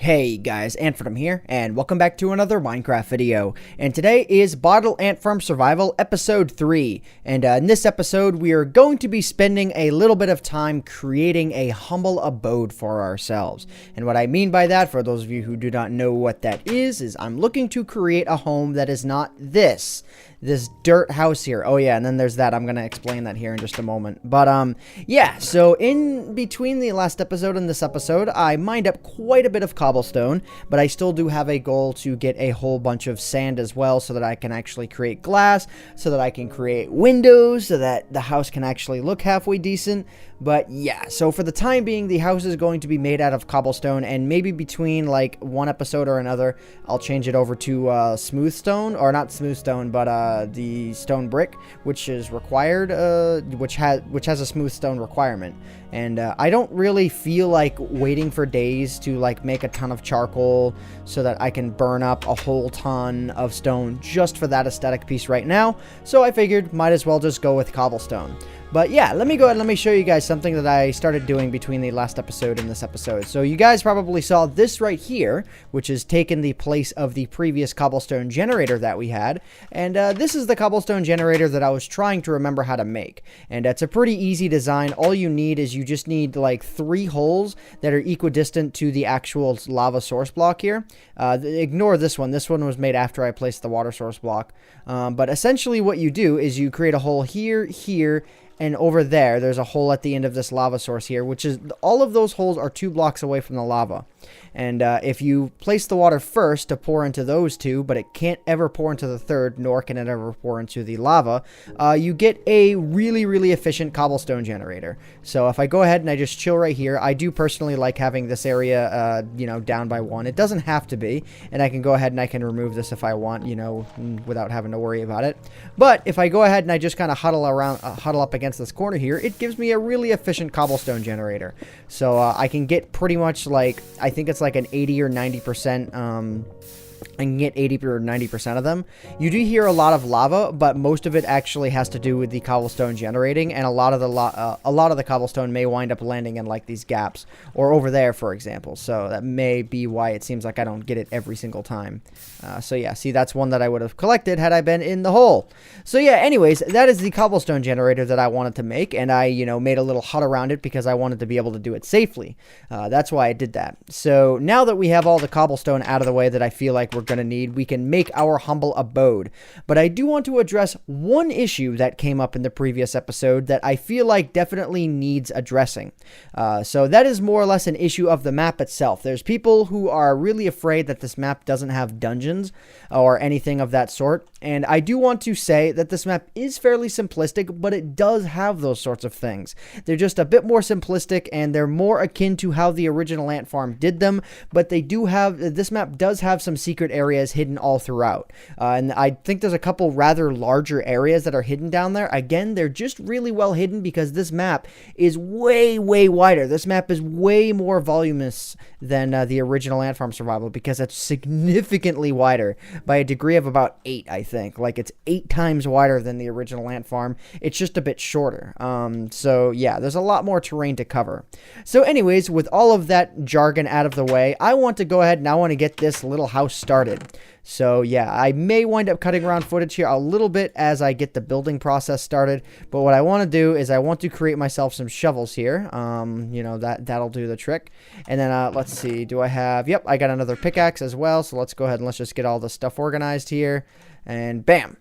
Hey guys, AntVenom here, and welcome back to another Minecraft video. And today is Bottle Ant Farm Survival Episode 3. And in this episode, we are going to be spending a little bit of time creating a humble abode for ourselves. And what I mean by that, for those of you who do not know what that is I'm looking to create a home that is not this dirt house here. Oh yeah, and then there's that. I'm going to explain that here in just a moment. But yeah, so in between the last episode and this episode, I mined up quite a bit of cobblestone, but I still do have a goal to get a whole bunch of sand as well so that I can actually create glass, so that I can create windows, so that the house can actually look halfway decent. But yeah, so for the time being, the house is going to be made out of cobblestone, and maybe between like one episode or another, I'll change it over to smooth stone, or not smooth stone, but the stone brick, which is required, which has a smooth stone requirement. And I don't really feel like waiting for days to like make a ton of charcoal so that I can burn up a whole ton of stone just for that aesthetic piece right now. So I figured might as well just go with cobblestone. But yeah, let me go ahead and let me show you guys something that I started doing between the last episode and this episode. So you guys probably saw this right here, which has taken the place of the previous cobblestone generator that we had. And this is the cobblestone generator that I was trying to remember how to make. And it's a pretty easy design. All you need is you just need like 3 holes that are equidistant to the actual lava source block here. Ignore this one. This one was made after I placed the water source block. But essentially what you do is you create a hole here, here, and over there, there's a hole at the end of this lava source here, which is, all of those holes are 2 blocks away from the lava. And if you place the water first to pour into those 2, but it can't ever pour into the 3rd, nor can it ever pour into the lava, you get a really, really efficient cobblestone generator. So if I go ahead and I just chill right here, I do personally like having this area, you know, down by 1. It doesn't have to be, and I can go ahead and I can remove this if I want, you know, without having to worry about it. But if I go ahead and I just kind of huddle up against this corner here, it gives me a really efficient cobblestone generator. So I can get pretty much like, I think it's like an 80 or 90%, I can get 80 or 90% of them. You do hear a lot of lava, but most of it actually has to do with the cobblestone generating, and a lot of the cobblestone may wind up landing in like these gaps or over there, for example. So that may be why it seems like I don't get it every single time. So yeah, see, that's one that I would have collected had I been in the hole. So yeah, anyways, that is the cobblestone generator that I wanted to make, and I, you know, made a little hut around it because I wanted to be able to do it safely. That's why I did that. So now that we have all the cobblestone out of the way that I feel like we're going to need, we can make our humble abode. But I do want to address one issue that came up in the previous episode that I feel like definitely needs addressing. So that is more or less an issue of the map itself. There's people who are really afraid that this map doesn't have dungeons or anything of that sort. And I do want to say that this map is fairly simplistic, but it does have those sorts of things. They're just a bit more simplistic, and they're more akin to how the original Ant Farm did them, but they do have, this map does have some secret areas hidden all throughout. And I think there's a couple rather larger areas that are hidden down there. Again, they're just really well hidden because this map is way, way wider. This map is way more voluminous than the original Ant Farm Survival, because it's significantly wider by a degree of about 8, I think. Like, it's 8 times wider than the original Ant Farm. It's just a bit shorter. So yeah, there's a lot more terrain to cover. So anyways, with all of that jargon out of the way, I want to go ahead and I want to get this little house started. So yeah, I may wind up cutting around footage here a little bit as I get the building process started. But what I want to do is I want to create myself some shovels here. You know, that'll do the trick. And then let's see, do I have, yep, I got another pickaxe as well. So let's go ahead and let's just get all the stuff organized here. And bam.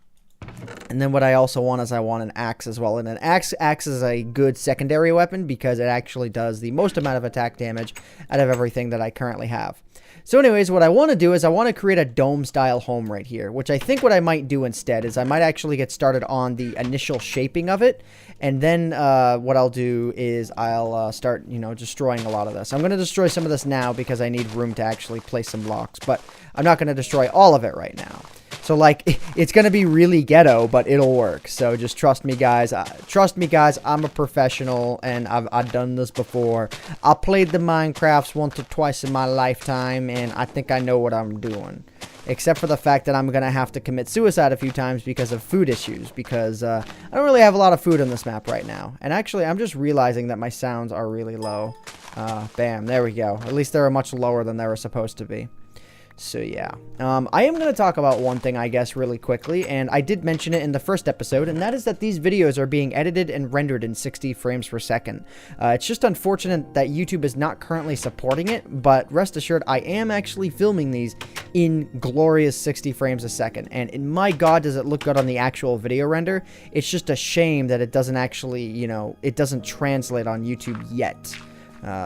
And then what I also want is I want an axe as well. And an axe is a good secondary weapon because it actually does the most amount of attack damage out of everything that I currently have. So anyways, what I want to do is I want to create a dome style home right here, which I think what I might do instead is I might actually get started on the initial shaping of it. And then what I'll do is I'll start, you know, destroying a lot of this. I'm going to destroy some of this now because I need room to actually place some blocks, but I'm not going to destroy all of it right now. So, like, it's going to be really ghetto, but it'll work. So, just trust me, guys. Trust me, guys. I'm a professional, and I've done this before. I played the Minecrafts once or twice in my lifetime, and I think I know what I'm doing. Except for the fact that I'm going to have to commit suicide a few times because of food issues. Because I don't really have a lot of food on this map right now. And actually, I'm just realizing that my sounds are really low. Bam, there we go. At least they were much lower than they were supposed to be. So yeah, I am going to talk about one thing, I guess, really quickly, and I did mention it in the first episode, and that is that these videos are being edited and rendered in 60 frames per second. It's just unfortunate that YouTube is not currently supporting it, but rest assured, I am actually filming these in glorious 60 frames a second, and my god, does it look good on the actual video render. It's just a shame that it doesn't actually, you know, it doesn't translate on YouTube yet.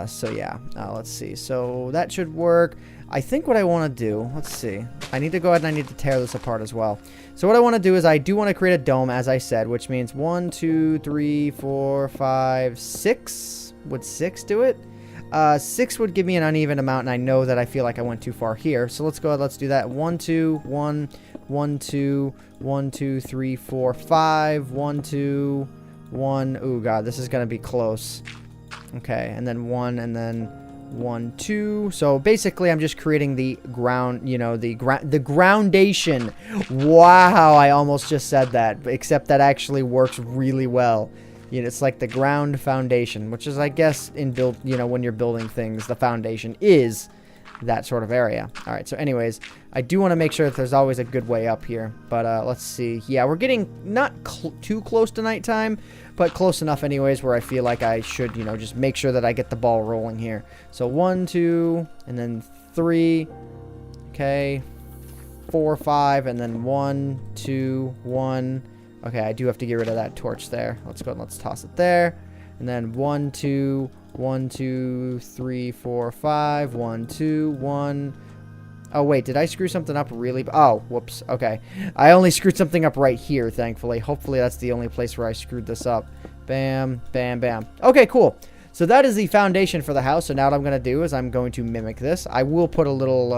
So yeah, let's see. So that should work. I think what I want to do, let's see. I need to go ahead and I need to tear this apart as well. So what I want to do is I do want to create a dome, as I said, which means 1, 2, 3, 4, 5, 6. Would 6 do it? 6 would give me an uneven amount, and I know that I feel like I went too far here. So let's go ahead, let's do that. 1, 2, 1, 1, 2, 1, 2, 3, 4, 5, 1, 2, 1. Oh god, this is going to be close. Okay, and then 1, and then 1, 2. So basically, I'm just creating the ground, you know, the groundation. Wow, I almost just said that, except that actually works really well. You know, it's like the ground foundation, which is, I guess, in build, you know, when you're building things, the foundation is that sort of area. All right, so anyways, I do want to make sure that there's always a good way up here, but let's see. Yeah, we're getting not too close to nighttime, but close enough anyways where I feel like I should, you know, just make sure that I get the ball rolling here. So 1, 2, and then 3, okay, 4, 5, and then 1, 2, 1. Okay, I do have to get rid of that torch there. Let's go and let's toss it there. And then 1, 2, 1, 2, 3, 4, 5, 1, 2, 1. Oh, wait, did I screw something up really? Oh, whoops. Okay. I only screwed something up right here, thankfully. Hopefully, that's the only place where I screwed this up. Bam, bam, bam. Okay, cool. So that is the foundation for the house. So now what I'm going to do is I'm going to mimic this. I will put a little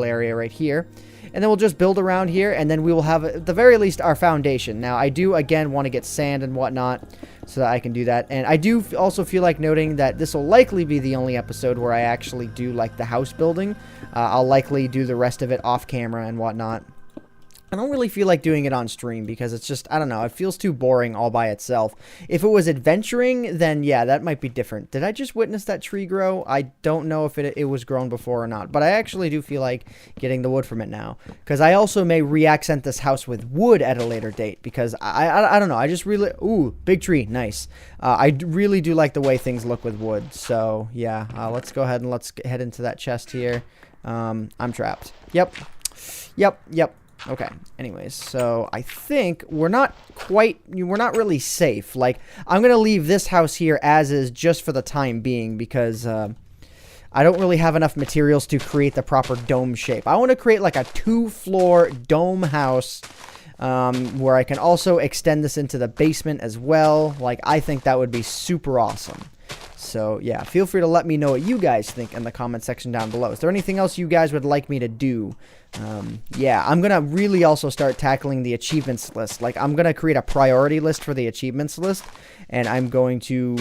area right here. And then we'll just build around here, and then we will have, at the very least, our foundation. Now, I do, again, want to get sand and whatnot so that I can do that. And I do also feel like noting that this will likely be the only episode where I actually do, like, the house building. I'll likely do the rest of it off camera and whatnot. I don't really feel like doing it on stream because it's just, I don't know, it feels too boring all by itself. If it was adventuring, then yeah, that might be different. Did I just witness that tree grow? I don't know if it was grown before or not, but I actually do feel like getting the wood from it now. Because I also may re-accent this house with wood at a later date because I don't know, I just really, ooh, big tree, nice. I really do like the way things look with wood, so yeah, let's go ahead and let's head into that chest here. I'm trapped. Yep. Okay, anyways, so I think we're not really safe. Like, I'm going to leave this house here as is just for the time being because I don't really have enough materials to create the proper dome shape. I want to create like a 2-floor dome house where I can also extend this into the basement as well. Like, I think that would be super awesome. So, yeah, feel free to let me know what you guys think in the comment section down below. Is there anything else you guys would like me to do? Yeah, I'm going to really also start tackling the achievements list. Like, I'm going to create a priority list for the achievements list, and I'm going to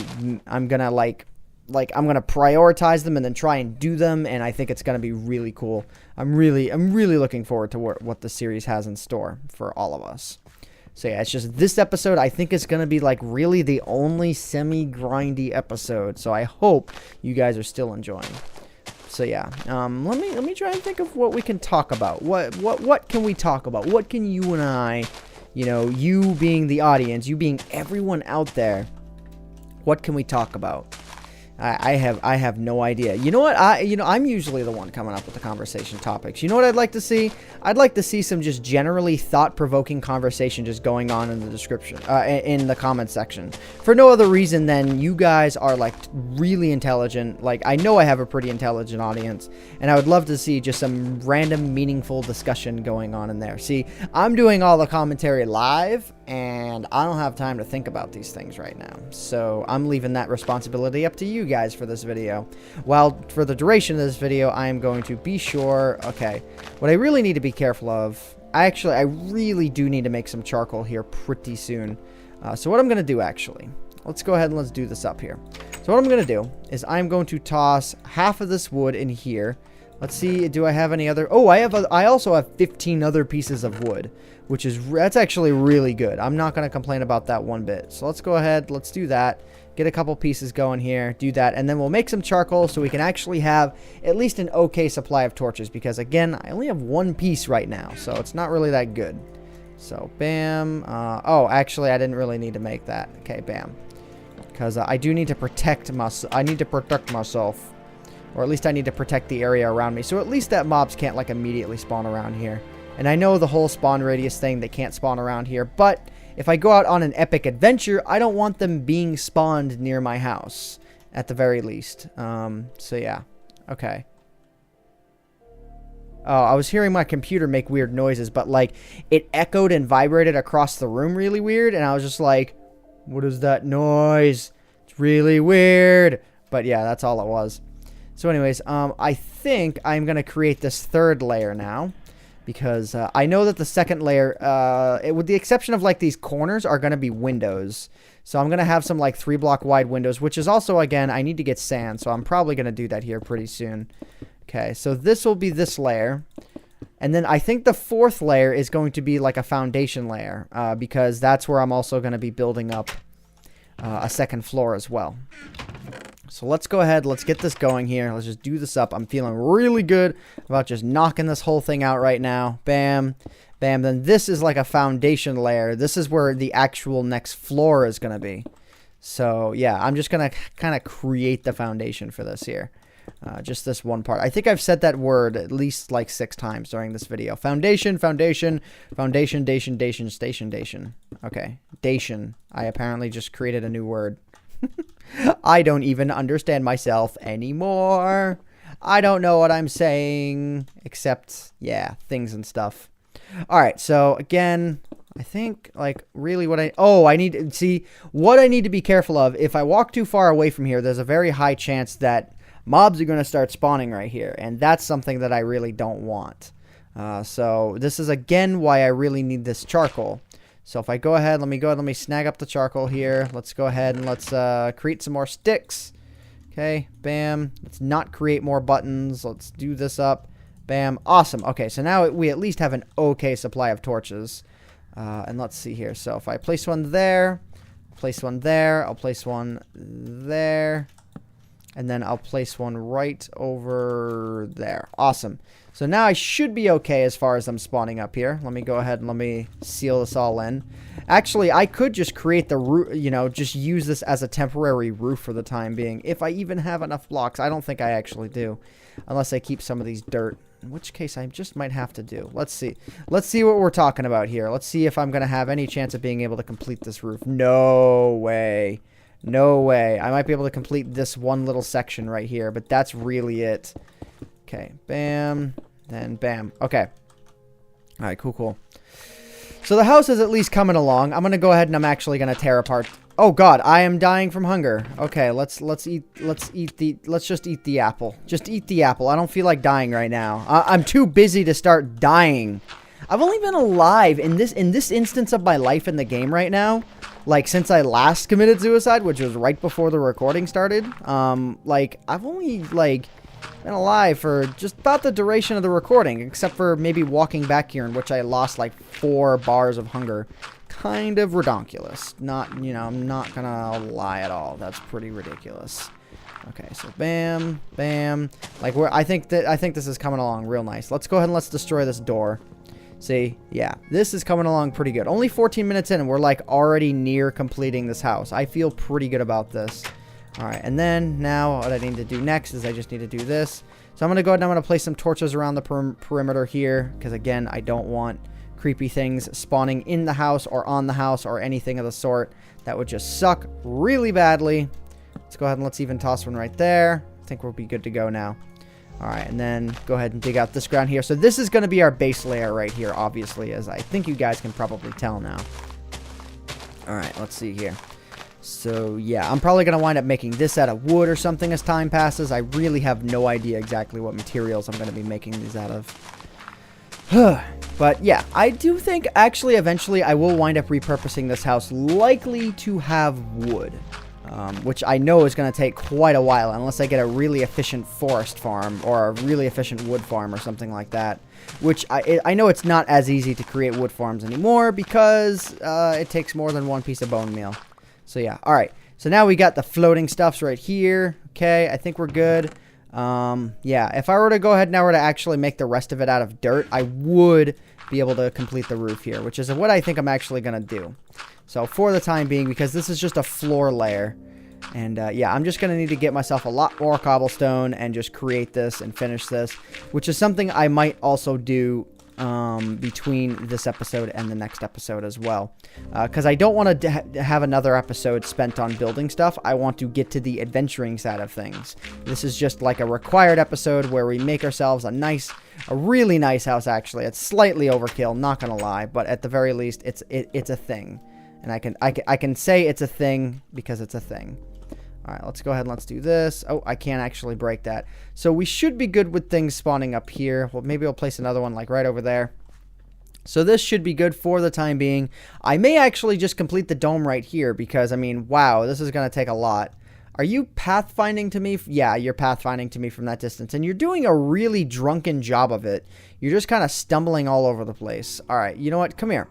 prioritize them and then try and do them, and I think it's going to be really cool. I'm really looking forward to what the series has in store for all of us. So yeah, it's just this episode I think is going to be like really the only semi-grindy episode. So I hope you guys are still enjoying. So yeah, let me try and think of what we can talk about. What can we talk about? What can you and I, you know, you being the audience, you being everyone out there, what can we talk about? I have no idea. You know what? I'm usually the one coming up with the conversation topics. You know what I'd like to see? I'd like to see some just generally thought-provoking conversation just going on in the description, in the comment section. For no other reason than you guys are like really intelligent. Like, I know I have a pretty intelligent audience, and I would love to see just some random, meaningful discussion going on in there. See, I'm doing all the commentary live, and I don't have time to think about these things right now. So I'm leaving that responsibility up to you guys for this video. While for the duration of this video, I am going to be sure, okay, what I really need to be careful of, I really do need to make some charcoal here pretty soon. So what I'm going to do actually, let's go ahead and let's do this up here. So what I'm going to do is I'm going to toss half of this wood in here. Let's see, do I have any other... Oh, I also have 15 other pieces of wood, which is... That's actually really good. I'm not going to complain about that one bit. So let's go ahead. Let's do that. Get a couple pieces going here. Do that. And then we'll make some charcoal so we can actually have at least an okay supply of torches. Because, again, I only have one piece right now. So it's not really that good. So, bam. Oh, actually, I didn't really need to make that. Okay, bam. Because I do need to protect myself. I need to protect myself. Or at least I need to protect the area around me. So at least that mobs can't, like, immediately spawn around here. And I know the whole spawn radius thing, they can't spawn around here. But if I go out on an epic adventure, I don't want them being spawned near my house. At the very least. So yeah. Okay. Oh, I was hearing my computer make weird noises. But, like, it echoed and vibrated across the room really weird. And I was just like, what is that noise? It's really weird. But yeah, that's all it was. So anyways, I think I'm going to create this third layer now. Because I know that the second layer, with the exception of like these corners, are going to be windows. So I'm going to have some like 3-block wide windows, which is also, again, I need to get sand. So I'm probably going to do that here pretty soon. Okay, so this will be this layer. And then I think the fourth layer is going to be like a foundation layer. Because that's where I'm also going to be building up a second floor as well. So let's go ahead. Let's get this going here. Let's just do this up. I'm feeling really good about just knocking this whole thing out right now. Bam. Bam. Then this is like a foundation layer. This is where the actual next floor is going to be. So, yeah, I'm just going to kind of create the foundation for this here. Just this one part. I think I've said that word at least like 6 times during this video. Foundation, foundation, foundation, dation, dation, station, dation. Okay. Dation. I apparently just created a new word. I don't even understand myself anymore. I don't know what I'm saying. Except, yeah, things and stuff. Alright, so again, I think, like, really what I need to see what I need to be careful of. If I walk too far away from here, there's a very high chance that mobs are going to start spawning right here. And that's something that I really don't want. So this is, again, why I really need this charcoal. So if I go ahead, let me snag up the charcoal here. Let's go ahead and let's create some more sticks. Okay, bam. Let's not create more buttons. Let's do this up. Bam. Awesome. Okay, so now we at least have an okay supply of torches. And let's see here. So if I place one there, place one there, I'll place one there. And then I'll place one right over there. Awesome. So now I should be okay as far as them spawning up here. Let me go ahead and let me seal this all in. Actually, I could just create the roof, you know, just use this as a temporary roof for the time being. If I even have enough blocks. I don't think I actually do. Unless I keep some of these dirt. In which case, I just might have to do. Let's see. Let's see what we're talking about here. Let's see if I'm going to have any chance of being able to complete this roof. No way. No way. I might be able to complete this one little section right here, but that's really it. Okay, bam, then bam. Okay. All right, cool, cool. So the house is at least coming along. I'm going to go ahead and I'm actually going to tear apart. Oh god, I am dying from hunger. Okay, let's just eat the apple. Just eat the apple. I don't feel like dying right now. I'm too busy to start dying. I've only been alive in this instance of my life in the game right now. Like, since I last committed suicide, which was right before the recording started. Like, I've only, like, been alive for just about the duration of the recording. Except for maybe walking back here, in which I lost, like, 4 bars of hunger. Kind of redonkulous. Not, you know, I'm not gonna lie at all. That's pretty ridiculous. Okay, so bam, bam. Like, I think this is coming along real nice. Let's go ahead and let's destroy this door. See, yeah, this is coming along pretty good. Only 14 minutes in, and we're like already near completing this house. I feel pretty good about this. All right, and then now what I need to do next is I just need to do this. So I'm going to go ahead and I'm going to place some torches around the perimeter here. Because again, I don't want creepy things spawning in the house or on the house or anything of the sort. That would just suck really badly. Let's go ahead and let's even toss one right there. I think we'll be good to go now. Alright, and then go ahead and dig out this ground here. So this is going to be our base layer right here, obviously, as I think you guys can probably tell now. Alright, let's see here. So, yeah, I'm probably going to wind up making this out of wood or something as time passes. I really have no idea exactly what materials I'm going to be making these out of. But, yeah, I do think, actually, eventually, I will wind up repurposing this house likely to have wood. which I know is going to take quite a while unless I get a really efficient forest farm or a really efficient wood farm or something like that. Which I know it's not as easy to create wood farms anymore because it takes more than one piece of bone meal. So yeah, alright. So now we got the floating stuffs right here. Okay, I think we're good. Yeah, if I were to go ahead now to actually make the rest of it out of dirt, I would be able to complete the roof here, which is what I think I'm actually going to do. So for the time being, because this is just a floor layer, and yeah, I'm just going to need to get myself a lot more cobblestone and just create this and finish this, which is something I might also do between this episode and the next episode as well. Because I don't want to have another episode spent on building stuff. I want to get to the adventuring side of things. This is just like a required episode where we make ourselves a really nice house, actually. It's slightly overkill, not going to lie, but at the very least, it's a thing. And I can say it's a thing because it's a thing. All right, let's go ahead and let's do this. Oh, I can't actually break that. So we should be good with things spawning up here. Well, maybe I'll place another one like right over there. So this should be good for the time being. I may actually just complete the dome right here because, I mean, wow, this is going to take a lot. Are you pathfinding to me? Yeah, you're pathfinding to me from that distance. And you're doing a really drunken job of it. You're just kind of stumbling all over the place. All right, you know what? Come here.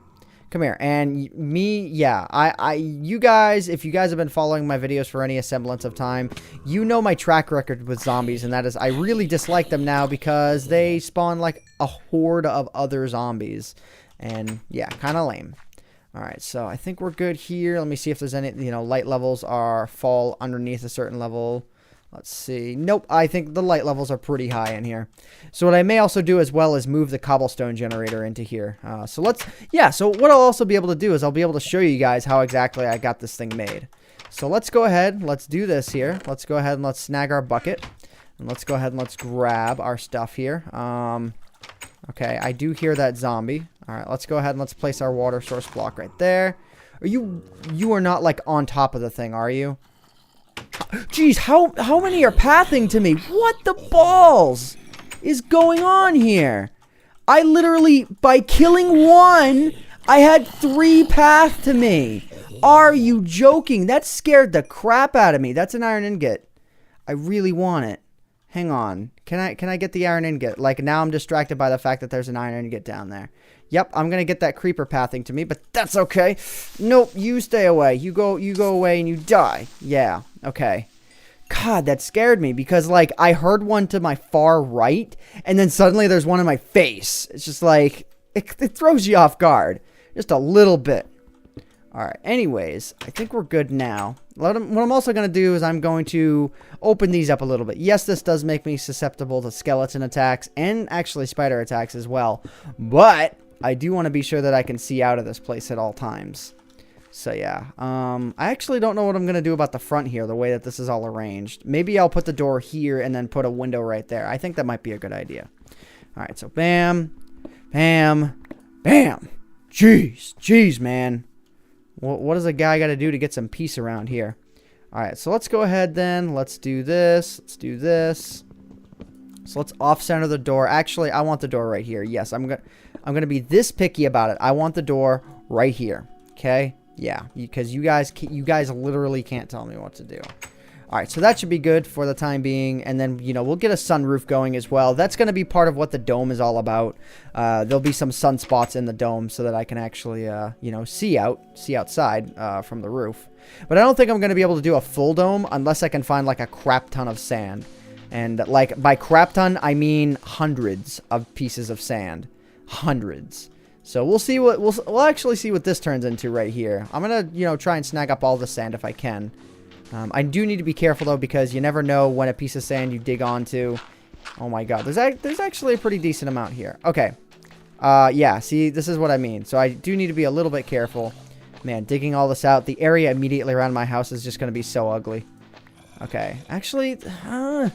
Come here. And me, yeah, you guys, if you guys have been following my videos for any semblance of time, you know my track record with zombies, and that is I really dislike them now because they spawn like a horde of other zombies. And yeah, kind of lame. All right, so I think we're good here. Let me see if there's any, light levels fall underneath a certain level. Let's see. Nope, I think the light levels are pretty high in here. So what I may also do as well is move the Cobblestone Generator into here. So what I'll also be able to do is I'll be able to show you guys how exactly I got this thing made. So let's go ahead. Let's do this here. Let's go ahead and let's snag our bucket. And let's go ahead and let's grab our stuff here. Okay, I do hear that zombie. All right, let's go ahead and let's place our water source block right there. You are not like on top of the thing, are you? Jeez, how many are pathing to me? What the balls is going on here? I literally, by killing one, I had 3 path to me. Are you joking? That scared the crap out of me. That's an iron ingot. I really want it. Hang on. Can I get the iron ingot? Like, now I'm distracted by the fact that there's an iron ingot down there. Yep, I'm going to get that creeper pathing to me, but that's okay. Nope, you stay away. You go away and you die. Yeah, okay. God, that scared me because, like, I heard one to my far right, and then suddenly there's one in my face. It's just like, it throws you off guard. Just a little bit. Alright, anyways, I think we're good now. What I'm also going to do is I'm going to open these up a little bit. Yes, this does make me susceptible to skeleton attacks and actually spider attacks as well. But I do want to be sure that I can see out of this place at all times. So yeah, I actually don't know what I'm going to do about the front here, the way that this is all arranged. Maybe I'll put the door here and then put a window right there. I think that might be a good idea. Alright, so bam, bam, bam. Jeez, man. What does a guy got to do to get some peace around here? Alright, so let's go ahead then. Let's do this. Let's do this. So let's off-center the door. Actually, I want the door right here. Yes, I'm gonna be this picky about it. I want the door right here. Okay? Yeah, because you guys literally can't tell me what to do. Alright, so that should be good for the time being. And then, we'll get a sunroof going as well. That's going to be part of what the dome is all about. There'll be some sunspots in the dome so that I can actually, see outside from the roof. But I don't think I'm going to be able to do a full dome unless I can find, like, a crap ton of sand. And, like, by crap ton, I mean hundreds of pieces of sand. Hundreds. So we'll see what, we'll actually see what this turns into right here. I'm going to, try and snag up all the sand if I can. I do need to be careful, though, because you never know when a piece of sand you dig onto. Oh, my God. There's actually a pretty decent amount here. Okay. Yeah, see, this is what I mean. So I do need to be a little bit careful. Man, digging all this out. The area immediately around my house is just going to be so ugly. Okay. Actually, I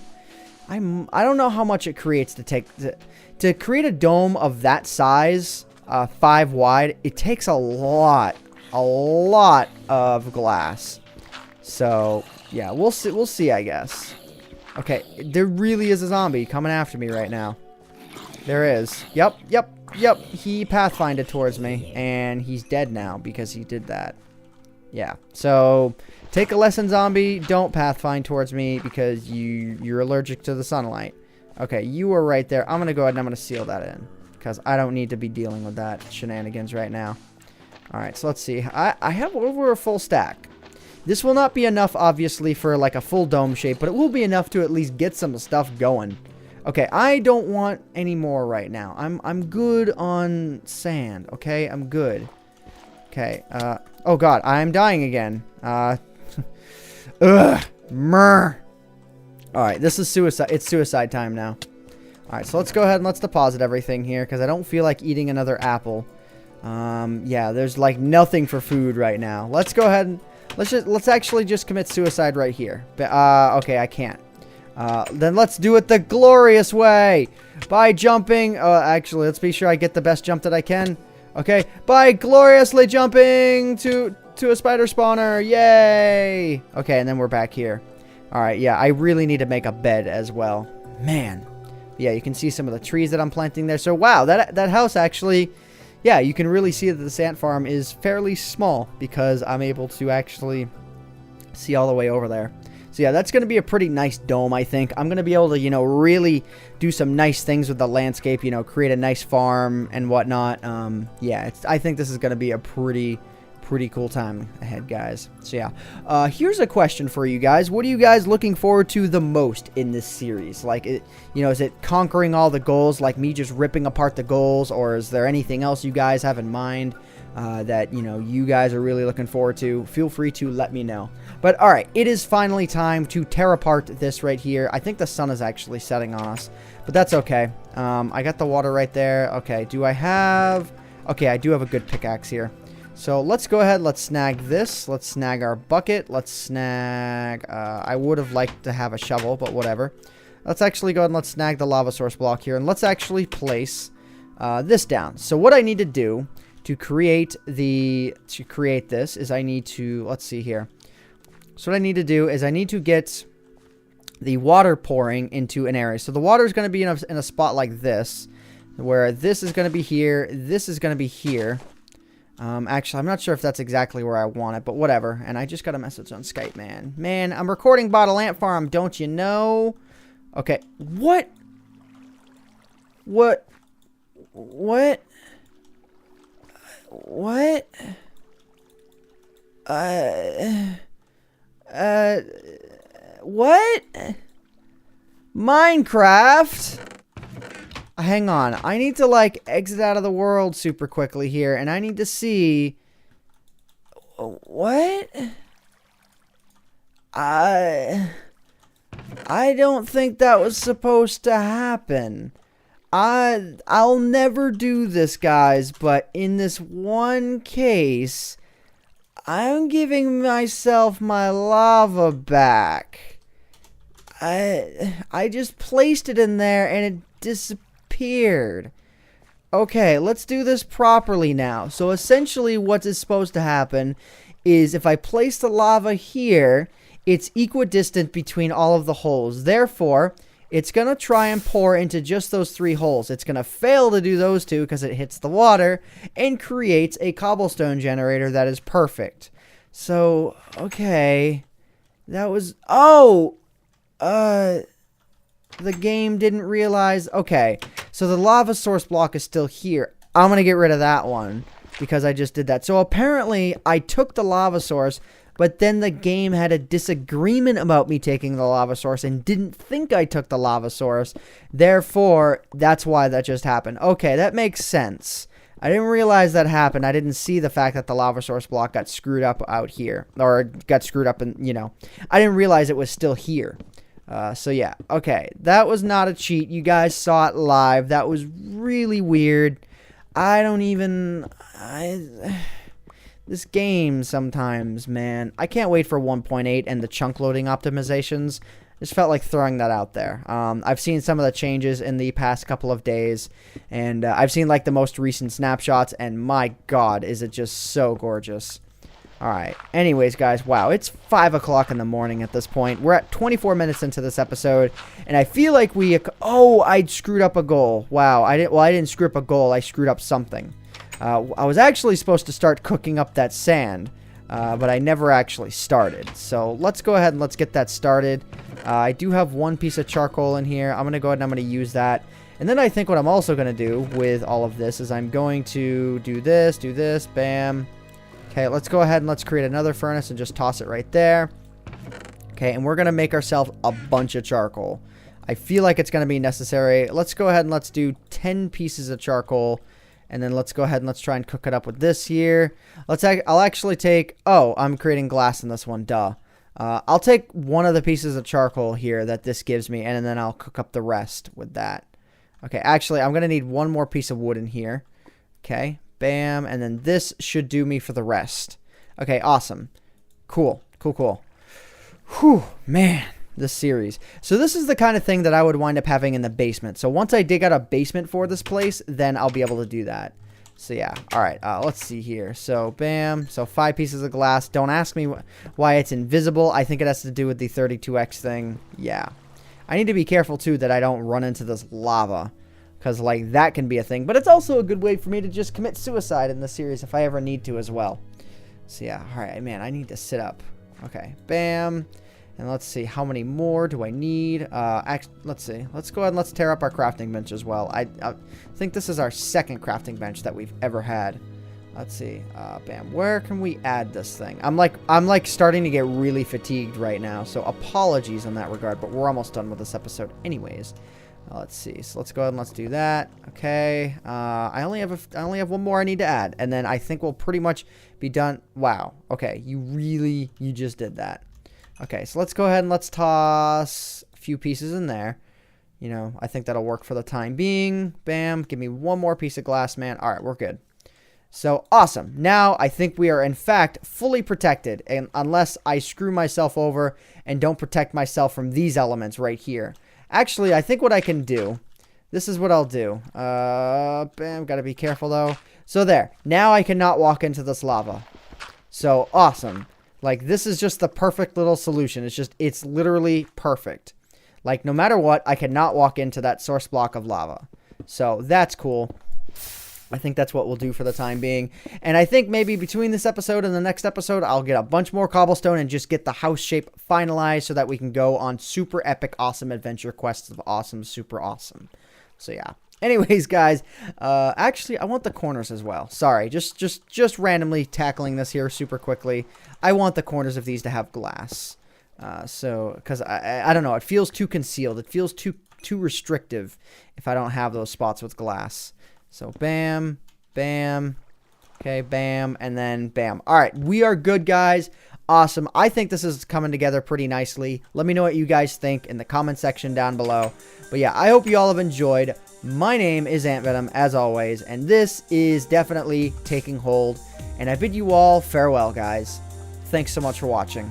don't know how much it creates to create a dome of that size, 5 wide. It takes a lot of glass. So, yeah, we'll see, I guess. Okay, there really is a zombie coming after me right now. There is. Yep. He pathfinded towards me, and he's dead now because he did that. Yeah. So take a lesson, zombie. Don't pathfind towards me because you're allergic to the sunlight. Okay, you are right there. I'm going to go ahead and I'm going to seal that in because I don't need to be dealing with that shenanigans right now. All right, so let's see. I have over a full stack. This will not be enough, obviously, for like a full dome shape, but it will be enough to at least get some stuff going. Okay, I don't want any more right now. I'm good on sand, okay? I'm good. Okay, oh god, I'm dying again. Ugh, myrrh. Alright, this is suicide. It's suicide time now. Alright, so let's go ahead and let's deposit everything here, because I don't feel like eating another apple. Yeah, there's like nothing for food right now. Let's go ahead and let's actually just commit suicide right here. Okay, I can't. Then let's do it the glorious way by jumping. Actually, let's be sure I get the best jump that I can. Okay, by gloriously jumping to a spider spawner. Yay! Okay, and then we're back here. All right, yeah, I really need to make a bed as well. Man, yeah, you can see some of the trees that I'm planting there. So wow, that house actually, yeah, you can really see that the ant farm is fairly small because I'm able to actually see all the way over there. So yeah, that's going to be a pretty nice dome, I think. I'm going to be able to, you know, really do some nice things with the landscape, you know, create a nice farm and whatnot. Yeah, I think this is going to be a pretty cool time ahead, guys. So yeah, here's a question for you guys. What are you guys looking forward to the most in this series? Like, you know, is it conquering all the goals, like me just ripping apart the goals, or is there anything else you guys have in mind that, you know, you guys are really looking forward to? Feel free to let me know. But all right, it is finally time to tear apart this right here. I think the sun is actually setting on us, but that's okay. I got the water right there. Okay, do I have... Okay, I do have a good pickaxe here. So let's go ahead. Let's snag this. Let's snag our bucket. Let's snag... I would have liked to have a shovel, but whatever. Let's actually go ahead and let's snag the lava source block here. And let's actually place this down. So what I need to do to create this is I need to... Let's see here. So what I need to do is I need to get the water pouring into an area. So the water is going to be in a spot like this, where this is going to be here. This is going to be here. Actually, I'm not sure if that's exactly where I want it, but whatever. And I just got a message on Skype, man. Man, I'm recording Bottle Ant Farm, don't you know? Okay, what? What? What? What? What? Minecraft? Hang on. I need to, like, exit out of the world super quickly here, and I need to see... What? I don't think that was supposed to happen. I'll never do this, guys, but in this one case... I'm giving myself my lava back. I just placed it in there and it disappeared. Okay, let's do this properly now. So essentially what is supposed to happen is if I place the lava here, it's equidistant between all of the holes. Therefore, it's going to try and pour into just those 3 holes. It's going to fail to do those 2 because it hits the water and creates a cobblestone generator that is perfect. So, okay. That was... Oh! The game didn't realize... Okay. So the lava source block is still here. I'm going to get rid of that one because I just did that. So apparently, I took the lava source... But then the game had a disagreement about me taking the lava source and didn't think I took the lava source. Therefore, that's why that just happened. Okay, that makes sense. I didn't realize that happened. I didn't see the fact that the lava source block got screwed up out here. Or got screwed up and, you know. I didn't realize it was still here. So yeah, okay. That was not a cheat. You guys saw it live. That was really weird. I don't even... This game sometimes, man. I can't wait for 1.8 and the chunk loading optimizations. Just felt like throwing that out there. I've seen some of the changes in the past couple of days. And I've seen like the most recent snapshots. And my god, is it just so gorgeous. Alright. Anyways, guys. Wow. It's 5 o'clock in the morning at this point. We're at 24 minutes into this episode. And I feel like we... Oh, I screwed up a goal. Wow. I didn't screw up a goal. I screwed up something. I was actually supposed to start cooking up that sand, but I never actually started. So let's go ahead and let's get that started. I do have one piece of charcoal in here. I'm going to go ahead and I'm going to use that. And then I think what I'm also going to do with all of this is I'm going to do this, bam. Okay, let's go ahead and let's create another furnace and just toss it right there. Okay, and we're going to make ourselves a bunch of charcoal. I feel like it's going to be necessary. Let's go ahead and let's do 10 pieces of charcoal. And then let's go ahead and let's try and cook it up with this here. I'll actually take... Oh, I'm creating glass in this one. Duh. I'll take one of the pieces of charcoal here that this gives me. And then I'll cook up the rest with that. Okay, actually, I'm going to need one more piece of wood in here. Okay, bam. And then this should do me for the rest. Okay, awesome. Cool. Whew, man. This series. So this is the kind of thing that I would wind up having in the basement. So once I dig out a basement for this place, then I'll be able to do that. So yeah. All right. Let's see here. So bam. So 5 pieces of glass. Don't ask me why it's invisible. I think it has to do with the 32x thing. Yeah. I need to be careful too that I don't run into this lava, because like that can be a thing. But it's also a good way for me to just commit suicide in the series if I ever need to as well. So yeah. All right, man. I need to sit up. Okay. Bam. And let's see, how many more do I need? Let's see. Let's go ahead and let's tear up our crafting bench as well. I think this is our second crafting bench that we've ever had. Let's see. Bam. Where can we add this thing? I'm like starting to get really fatigued right now, so apologies in that regard, but we're almost done with this episode anyways. Let's see. So let's go ahead and let's do that. Okay. I only have one more I need to add, and then I think we'll pretty much be done. Wow. Okay. You just did that. Okay, so let's go ahead and let's toss a few pieces in there. You know, I think that'll work for the time being. Bam. Give me one more piece of glass, man. All right, we're good. So, awesome. Now, I think we are, in fact, fully protected. And unless I screw myself over and don't protect myself from these elements right here. Actually, I think what I can do, this is what I'll do. Bam. Got to be careful, though. So, there. Now I cannot walk into this lava. So, awesome. Like, this is just the perfect little solution. It's literally perfect. Like, no matter what, I cannot walk into that source block of lava. So, that's cool. I think that's what we'll do for the time being. And I think maybe between this episode and the next episode, I'll get a bunch more cobblestone and just get the house shape finalized so that we can go on super epic, awesome adventure quests of awesome, super awesome. So, yeah. Anyways, guys, actually, I want the corners as well. Sorry, just randomly tackling this here super quickly. I want the corners of these to have glass. So, because I don't know, it feels too concealed. It feels too restrictive if I don't have those spots with glass. So, bam, bam, okay, bam, and then bam. All right, we are good, guys. Awesome. I think this is coming together pretty nicely. Let me know what you guys think in the comment section down below. But yeah, I hope you all have enjoyed. My name is AntVenom, as always, and this is definitely taking hold. And I bid you all farewell, guys. Thanks so much for watching.